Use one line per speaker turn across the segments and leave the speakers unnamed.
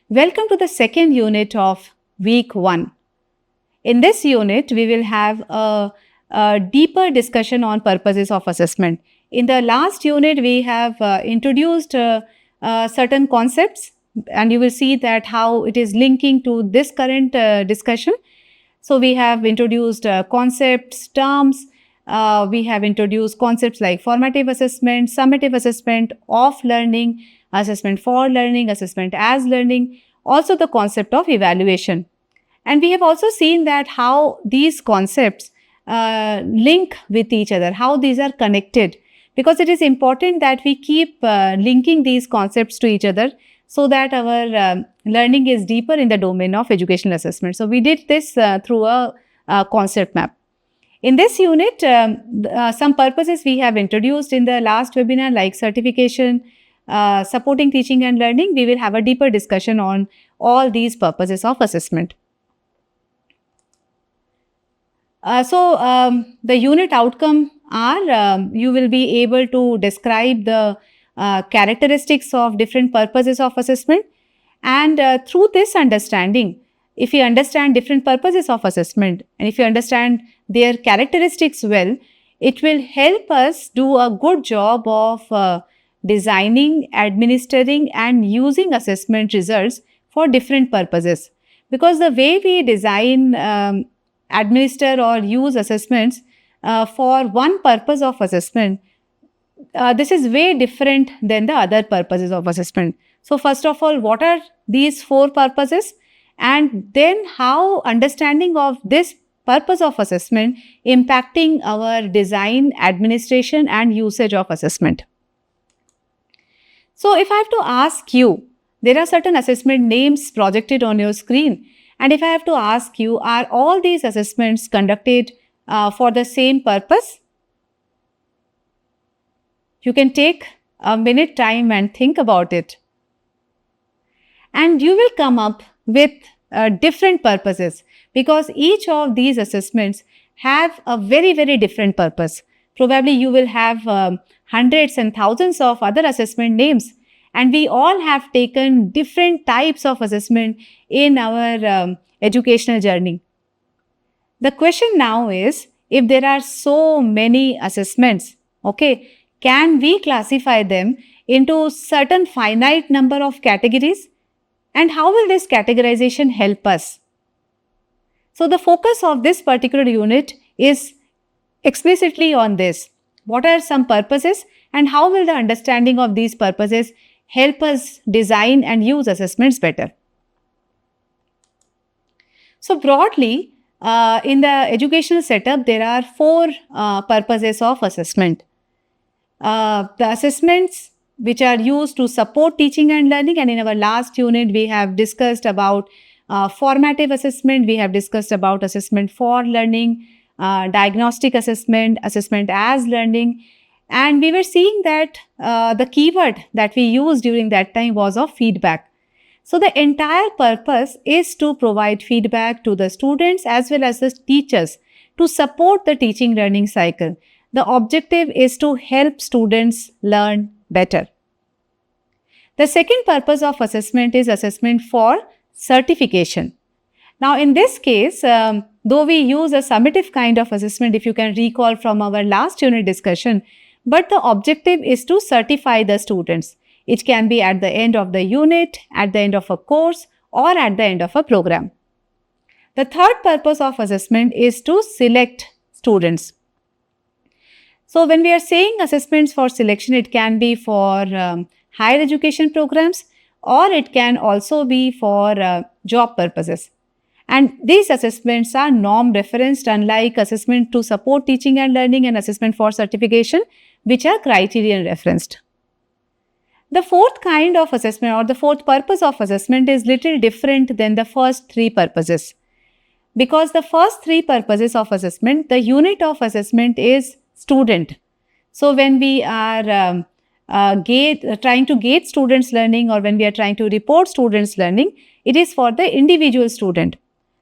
Welcome to the second unit of week 1. In this unit, we will have a deeper discussion on purposes of assessment. In the last unit, we have introduced certain concepts, and you will see that how it is linking to this current discussion. So we have introduced concepts, terms. We have introduced concepts like formative assessment, summative assessment, of learning, assessment for learning, assessment as learning, also the concept of evaluation. And we have also seen that how these concepts link with each other, how these are connected, because it is important that we keep linking these concepts to each other so that our learning is deeper in the domain of educational assessment. So we did this through a concept map. In this unit, some purposes we have introduced in the last webinar, like certification, supporting teaching and learning. We will have a deeper discussion on all these purposes of assessment. The unit outcome are you will be able to describe the characteristics of different purposes of assessment, and through this understanding, if you understand different purposes of assessment and if you understand their characteristics well, it will help us do a good job of designing, administering and using assessment results for different purposes. Because the way we design, administer or use assessments for one purpose of assessment, this is way different than the other purposes of assessment. So first of all, what are these 4 purposes? And then how understanding of this purpose of assessment impacting our design, administration and usage of assessment. So if I have to ask you, there are certain assessment names projected on your screen. And if I have to ask you, are all these assessments conducted for the same purpose? You can take a minute time and think about it. And you will come up with different purposes, because each of these assessments have a very, very different purpose. Probably you will have hundreds and thousands of other assessment names, and we all have taken different types of assessment in our educational journey. The question now is, if there are so many assessments, okay, can we classify them into certain finite number of categories? And how will this categorization help us? So the focus of this particular unit is explicitly on this. What are some purposes and how will the understanding of these purposes help us design and use assessments better? So broadly, in the educational setup, there are 4 purposes of assessment. The assessments which are used to support teaching and learning, and in our last unit, we have discussed about formative assessment, we have discussed about assessment for learning, diagnostic assessment, assessment as learning, and we were seeing that the keyword that we used during that time was of feedback. So the entire purpose is to provide feedback to the students as well as the teachers to support the teaching learning cycle. The objective is to help students learn better. The second purpose of assessment is assessment for certification. Now in this case, though we use a summative kind of assessment, if you can recall from our last unit discussion, but the objective is to certify the students. It can be at the end of the unit, at the end of a course, or at the end of a program. The third purpose of assessment is to select students. So when we are saying assessments for selection, it can be for higher education programs, or it can also be for job purposes. And these assessments are norm referenced, unlike assessment to support teaching and learning and assessment for certification, which are criterion referenced. The fourth kind of assessment or the fourth purpose of assessment is little different than the first 3 purposes. Because the first 3 purposes of assessment, the unit of assessment is student. So when we are trying to gauge students' learning, or when we are trying to report students' learning, it is for the individual student.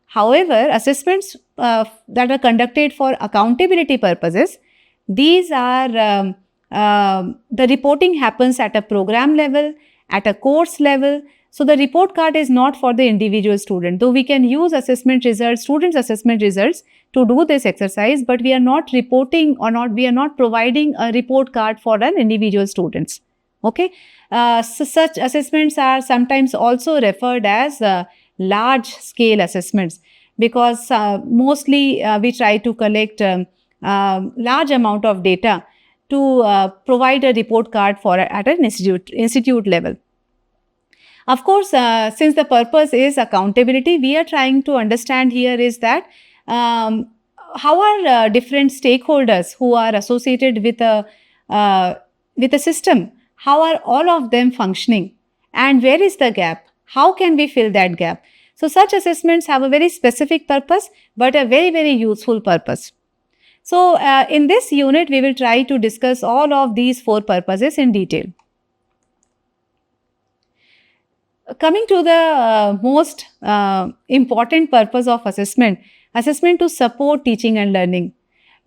However, assessments that are conducted for accountability purposes, these are the reporting happens at a program level, at a course level. So the report card is not for the individual student, though we can use assessment results, students' assessment results to do this exercise, but we are not reporting we are not providing a report card for an individual students. Okay. So such assessments are sometimes also referred as large scale assessments, because mostly we try to collect large amount of data to provide a report card for at an institute level. Of course, since the purpose is accountability, we are trying to understand here is that how are different stakeholders who are associated with a system, how are all of them functioning, and where is the gap? How can we fill that gap? So such assessments have a very specific purpose, but a very, very useful purpose. So in this unit, we will try to discuss all of these 4 purposes in detail. Coming to the most important purpose of assessment to support teaching and learning.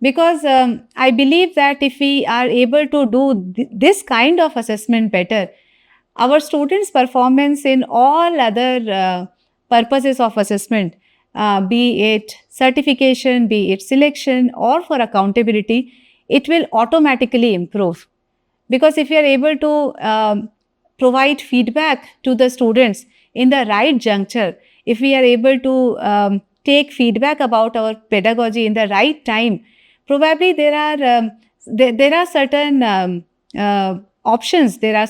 Because I believe that if we are able to do this kind of assessment better, our students' performance in all other purposes of assessment, be it certification, be it selection, or for accountability, it will automatically improve. Because if we are able to provide feedback to the students in the right juncture, if we are able to take feedback about our pedagogy in the right time, probably there are certain options, there are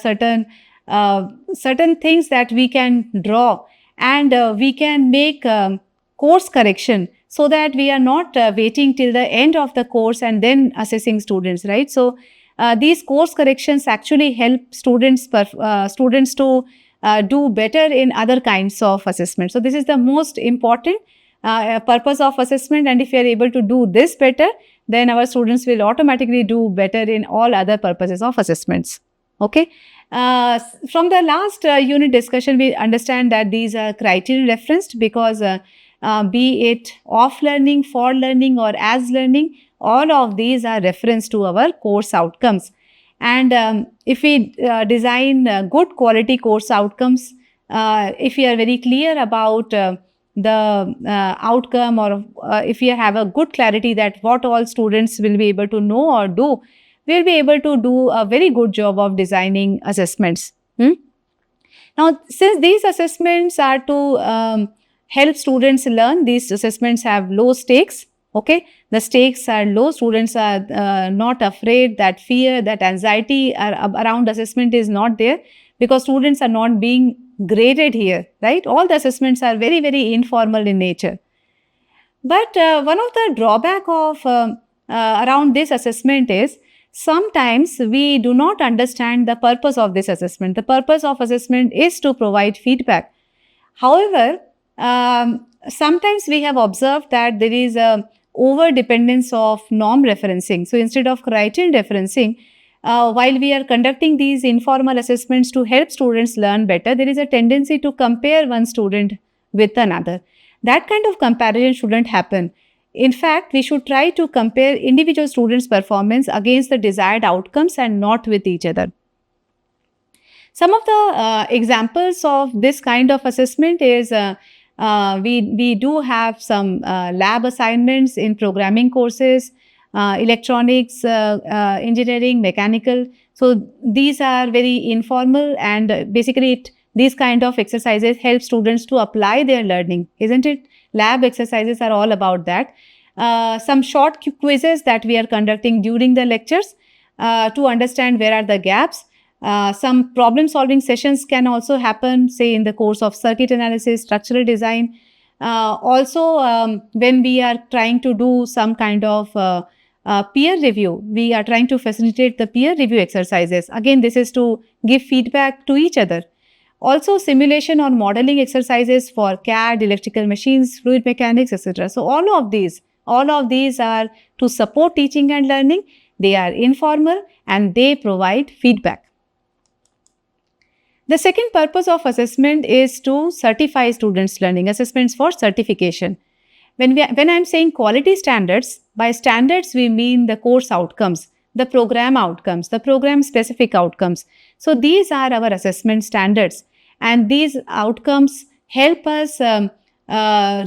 certain things that we can draw, and we can make course correction, so that we are not waiting till the end of the course and then assessing students, right? So these course corrections actually help students to do better in other kinds of assessment. So this is the most important purpose of assessment, and if we are able to do this better, then our students will automatically do better in all other purposes of assessments. Okay. From the last unit discussion, we understand that these are criteria referenced, because be it off learning, for learning, or as learning, all of these are reference to our course outcomes. And if we design good quality course outcomes, if we are very clear about the outcome, or if we have a good clarity that what all students will be able to know or do, we'll be able to do a very good job of designing assessments. Now, since these assessments are to help students learn, these assessments have low stakes. Okay, the stakes are low. Students are not afraid. That fear, that anxiety around assessment is not there, because students are not being graded here, right? All the assessments are very, very informal in nature. But one of the drawback of around this assessment is sometimes we do not understand the purpose of this assessment. The purpose of assessment is to provide feedback. However, sometimes we have observed that there is a over dependence of norm referencing. So instead of criterion referencing, while we are conducting these informal assessments to help students learn better, there is a tendency to compare one student with another. That kind of comparison shouldn't happen. In fact, we should try to compare individual students' performance against the desired outcomes and not with each other. Some of the examples of this kind of assessment is we do have some lab assignments in programming courses, electronics, engineering, mechanical. So these are very informal, and basically these kind of exercises help students to apply their learning, isn't it? Lab exercises are all about that. Some short quizzes that we are conducting during the lectures to understand where are the gaps. Some problem solving sessions can also happen, say in the course of circuit analysis, structural design. Also, when we are trying to do some kind of peer review, we are trying to facilitate the peer review exercises. Again, this is to give feedback to each other. Also, simulation or modeling exercises for CAD, electrical machines, fluid mechanics, etc. So all of these are to support teaching and learning. They are informal and they provide feedback. The second purpose of assessment is to certify students' learning, assessments for certification. When I'm saying quality standards, by standards we mean the course outcomes, the program outcomes, the program specific outcomes. So these are our assessment standards. and these outcomes help us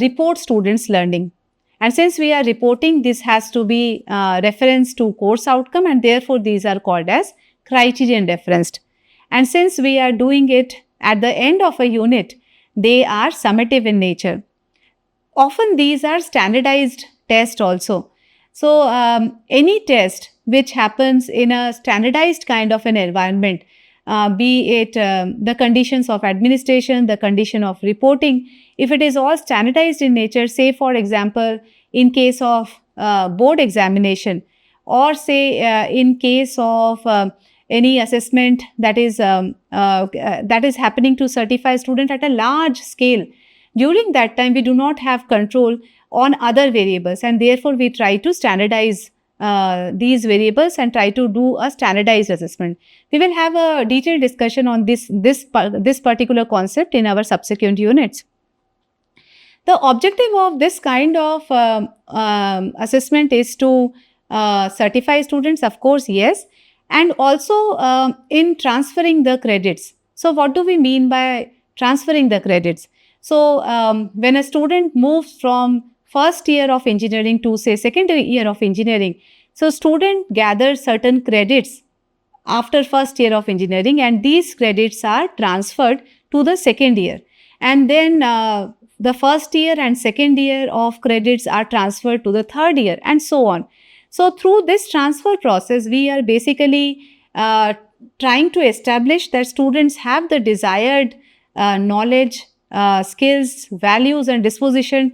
report students' learning. And since we are reporting, this has to be referenced to course outcome, and therefore these are called as criterion referenced. And since we are doing it at the end of a unit, they are summative in nature. Often these are standardized tests also. So any test which happens in a standardized kind of an environment, be it the conditions of administration, the condition of reporting, if it is all standardized in nature, say for example, in case of board examination, or say in case of any assessment that is happening to certify student at a large scale, during that time we do not have control on other variables, and therefore we try to standardize these variables and try to do a standardized assessment. We will have a detailed discussion on this particular concept in our subsequent units. The objective of this kind of assessment is to certify students, of course, yes, and also in transferring the credits. So what do we mean by transferring the credits? So when a student moves from first year of engineering to say second year of engineering, so student gathers certain credits after first year of engineering, and these credits are transferred to the second year, and then the first year and second year of credits are transferred to the third year, and so on. So through this transfer process, we are basically trying to establish that students have the desired knowledge, skills, values and disposition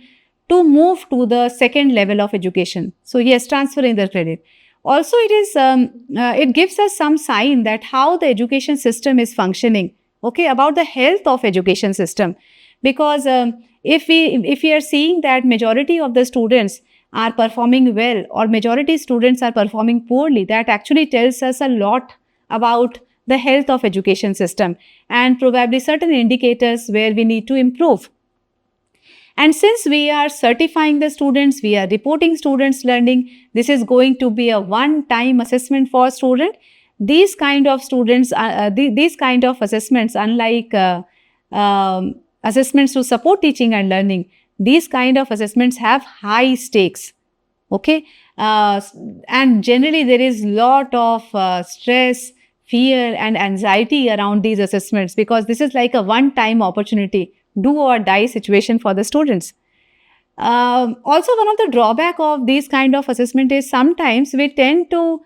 to move to the second level of education. So yes, transferring the credit. Also, it gives us some sign that how the education system is functioning, okay, about the health of education system. Because if we are seeing that majority of the students are performing well or majority students are performing poorly, that actually tells us a lot about the health of education system and probably certain indicators where we need to improve. And since we are certifying the students, we are reporting students' learning, this is going to be a one-time assessment for student. These kind of students, these kind of assessments, unlike assessments to support teaching and learning, these kind of assessments have high stakes, okay? And generally there is lot of stress, fear and anxiety around these assessments because this is like a one-time opportunity, do or die situation for the students. Also, one of the drawback of these kind of assessment is sometimes we tend to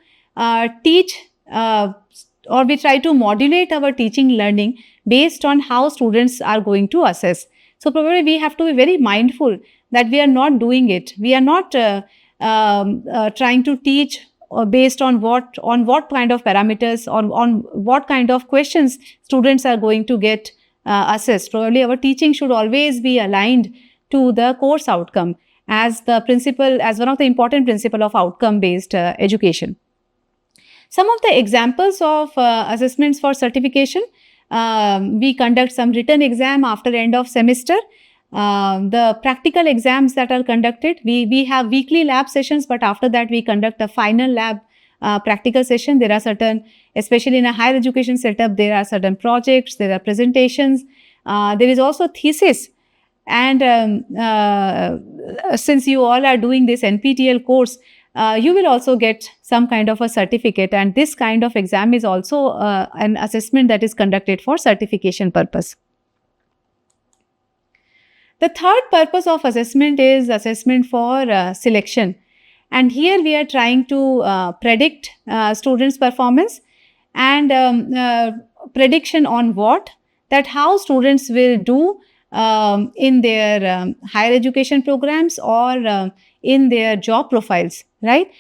teach or we try to modulate our teaching learning based on how students are going to assess. So probably we have to be very mindful that we are not doing it. We are not trying to teach based on what kind of parameters or on what kind of questions students are going to get assessed. Probably our teaching should always be aligned to the course outcome as the principle, as one of the important principle of outcome-based education. Some of the examples of assessments for certification, we conduct some written exam after end of semester. The practical exams that are conducted, we have weekly lab sessions, but after that we conduct a final lab practical session. There are certain, especially in a higher education setup, there are certain projects, there are presentations, there is also thesis. And since you all are doing this NPTEL course, you will also get some kind of a certificate, and this kind of exam is also an assessment that is conducted for certification purpose. The third purpose of assessment is assessment for selection, and here we are trying to predict students' performance and prediction on what? That how students will do in their higher education programs or in their job profiles, right?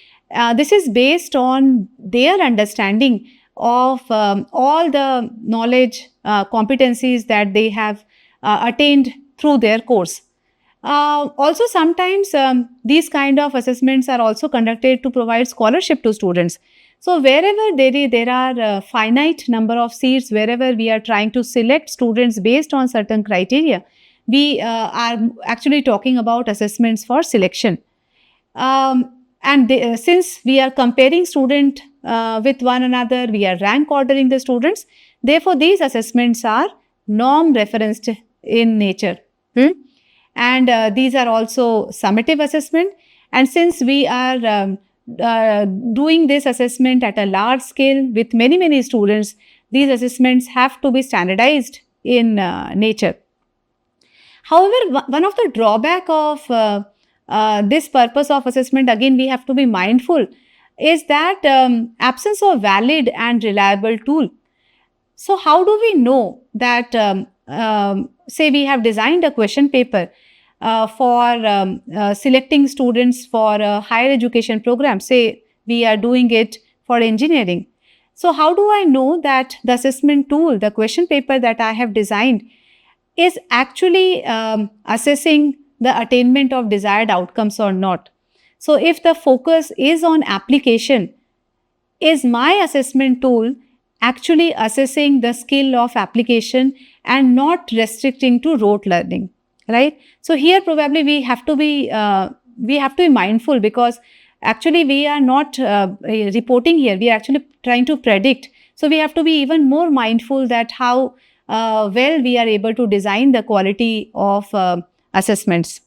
This is based on their understanding of all the knowledge, competencies that they have attained through their course. Also, sometimes these kind of assessments are also conducted to provide scholarship to students. So, wherever there are a finite number of seats, wherever we are trying to select students based on certain criteria, we are actually talking about assessments for selection. Since we are comparing students with one another, we are rank ordering the students. Therefore, these assessments are norm referenced in nature. And these are also summative assessment. And since we are doing this assessment at a large scale with many, many students, these assessments have to be standardized in nature. However, one of the drawback of this purpose of assessment, again, we have to be mindful, is that absence of valid and reliable tool. So how do we know that, say we have designed a question paper for selecting students for a higher education program, say we are doing it for engineering. So how do I know that the assessment tool, the question paper that I have designed, is actually assessing the attainment of desired outcomes or not? So if the focus is on application, is my assessment tool actually assessing the skill of application and not restricting to rote learning, right? So here probably we have to be mindful, because actually we are not reporting here, we are actually trying to predict. So we have to be even more mindful that how well we are able to design the quality of assessments.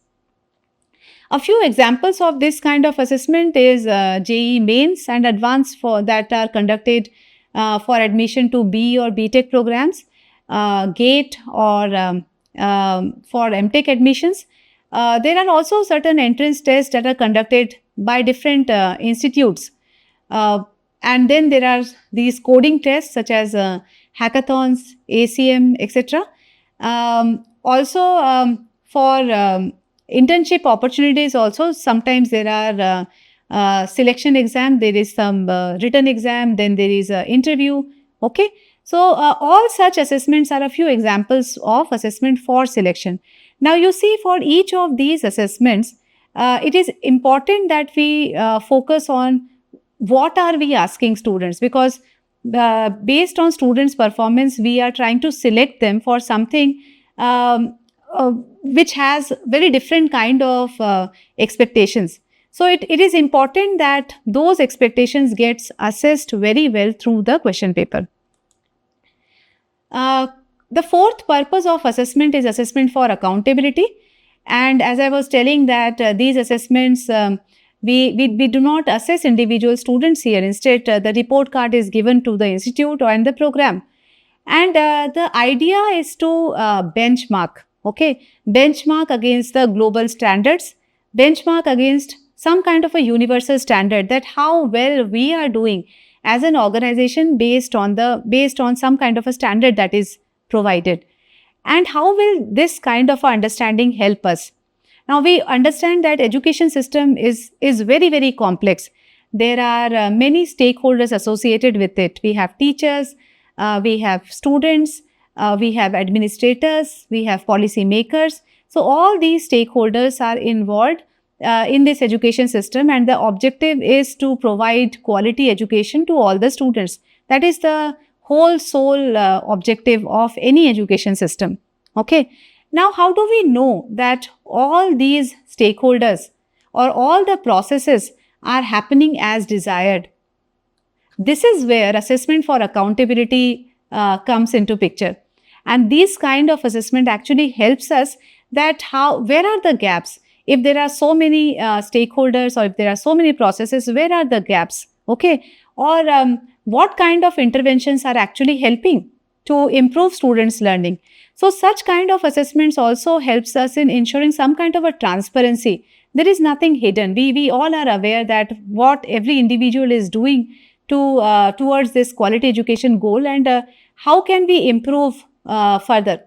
A few examples of this kind of assessment is JEE mains and advanced that are conducted for admission to BE or BTech programs, GATE or for MTech admissions. There are also certain entrance tests that are conducted by different institutes. And then there are these coding tests such as hackathons, ACM, etc. Also, for internship opportunities also, sometimes there are selection exam, there is some written exam, then there is an interview. Okay. So all such assessments are a few examples of assessment for selection. Now you see, for each of these assessments, it is important that we focus on what are we asking students, because based on students' performance, we are trying to select them for something which has very different kind of expectations. So it is important that those expectations gets assessed very well through the question paper. The fourth purpose of assessment is assessment for accountability. And as I was telling that these assessments, we do not assess individual students here. Instead, the report card is given to the institute and the program. And the idea is to benchmark, okay? Benchmark against the global standards, benchmark against some kind of a universal standard, that how well we are doing as an organization based on some kind of a standard that is provided. And how will this kind of understanding help us? Now we understand that education system is very, very complex. There are many stakeholders associated with it. We have teachers, we have students, we have administrators, we have policy makers. So all these stakeholders are involved in this education system, and the objective is to provide quality education to all the students. That is the whole sole objective of any education system. Okay. Now, how do we know that all these stakeholders or all the processes are happening as desired? This is where assessment for accountability comes into picture. And this kind of assessment actually helps us that where are the gaps? If there are so many stakeholders, or if there are so many processes, where are the gaps? Okay. Or what kind of interventions are actually helping to improve students' learning? So such kind of assessments also helps us in ensuring some kind of a transparency. There is nothing hidden. We all are aware that what every individual is doing to towards this quality education goal, and how can we improve further.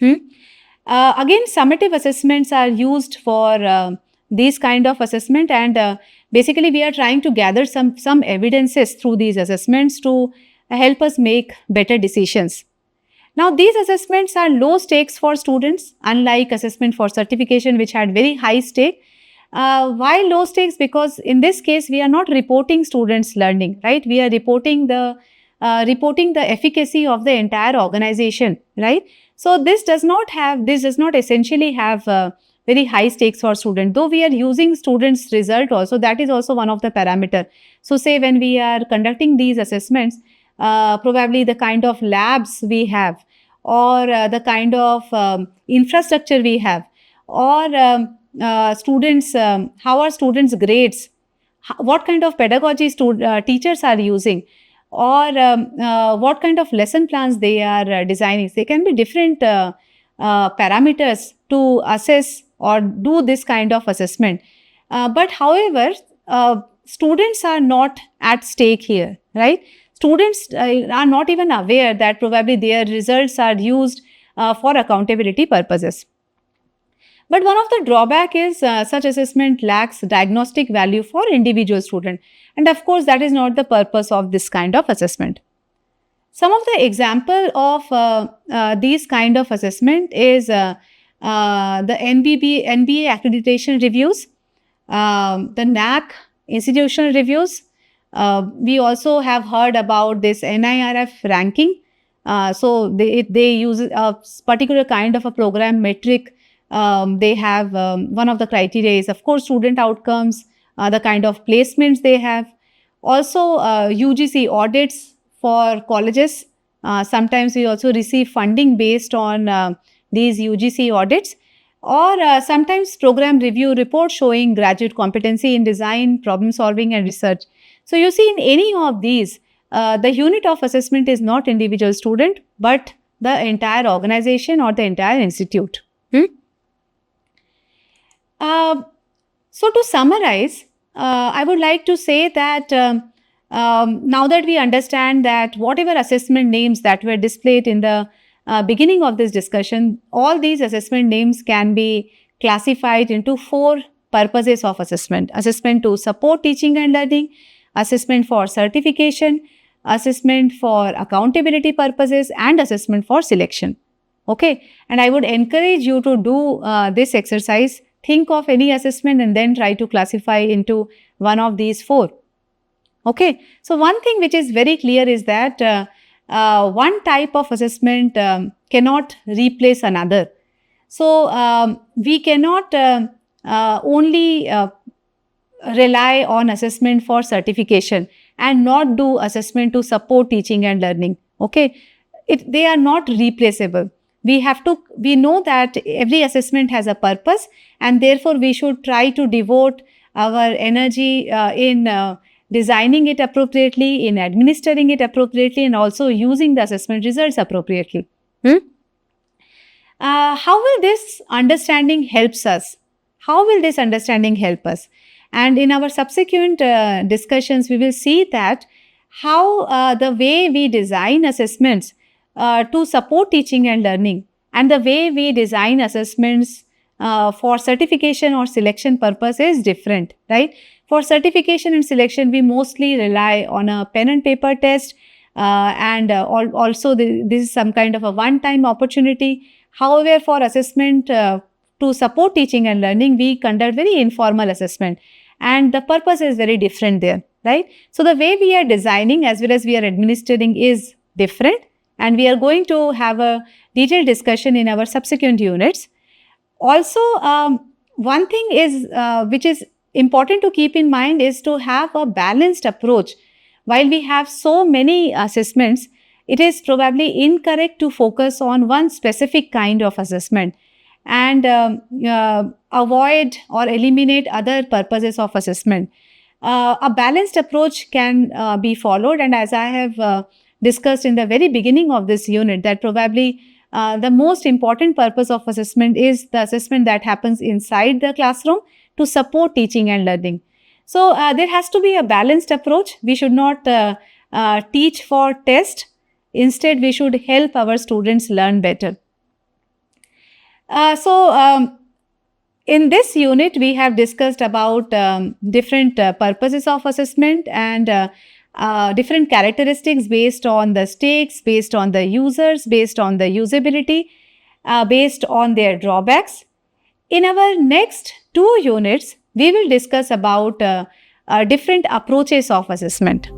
Again, summative assessments are used for these kind of assessment, and basically we are trying to gather some evidences through these assessments to help us make better decisions. Now, these assessments are low stakes for students, unlike assessment for certification, which had very high stake. Why low stakes? Because in this case, we are not reporting students' learning, right? We are reporting the efficacy of the entire organization, right? So this does not essentially have very high stakes for students, though we are using students' result also. That is also one of the parameter. So say when we are conducting these assessments, probably the kind of labs we have, or the kind of infrastructure we have, or students, how are students' grades, what kind of pedagogy teachers are using, or what kind of lesson plans they are designing. There can be different parameters to assess or do this kind of assessment. But however, students are not at stake here, right? Students are not even aware that probably their results are used for accountability purposes. But one of the drawback is such assessment lacks diagnostic value for individual student. And of course, that is not the purpose of this kind of assessment. Some of the example of these kind of assessment is the NBA accreditation reviews, the NAAC institutional reviews. We also have heard about this NIRF ranking. So they use a particular kind of a program metric. They have one of the criteria is, of course, student outcomes, the kind of placements they have. Also, UGC audits for colleges. Sometimes we also receive funding based on these UGC audits, or sometimes program review reports showing graduate competency in design, problem solving, and research. So you see, in any of these, the unit of assessment is not individual student, but the entire organization or the entire institute. So to summarize, I would like to say that now that we understand that whatever assessment names that were displayed in the beginning of this discussion, all these assessment names can be classified into 4 purposes of assessment. Assessment to support teaching and learning, assessment for certification, assessment for accountability purposes, and assessment for selection. Okay, and I would encourage you to do this exercise. Think of any assessment and then try to classify into one of these 4. Okay, so one thing which is very clear is that one type of assessment cannot replace another. So we cannot only rely on assessment for certification and not do assessment to support teaching and learning. Okay, they are not replaceable. We know that every assessment has a purpose, and therefore we should try to devote our energy in designing it appropriately, in administering it appropriately, and also using the assessment results appropriately. How will this understanding helps us? How will this understanding help us? And in our subsequent discussions, we will see that how the way we design assessments to support teaching and learning, and the way we design assessments for certification or selection purpose is different, right? For certification and selection, we mostly rely on a pen and paper test, and also this is some kind of a one-time opportunity. However, for assessment to support teaching and learning, we conduct very informal assessment, and the purpose is very different there, right? So the way we are designing as well as we are administering is different, and we are going to have a detailed discussion in our subsequent units. Also, one thing is which is important to keep in mind is to have a balanced approach. While we have so many assessments, it is probably incorrect to focus on one specific kind of assessment and avoid or eliminate other purposes of assessment. A balanced approach can be followed, and as I have discussed in the very beginning of this unit, that probably the most important purpose of assessment is the assessment that happens inside the classroom to support teaching and learning. So there has to be a balanced approach. We should not teach for test. Instead, we should help our students learn better. In this unit, we have discussed about different purposes of assessment and different characteristics based on the stakes, based on the users, based on the usability, based on their drawbacks. In our next 2 units, we will discuss about different approaches of assessment.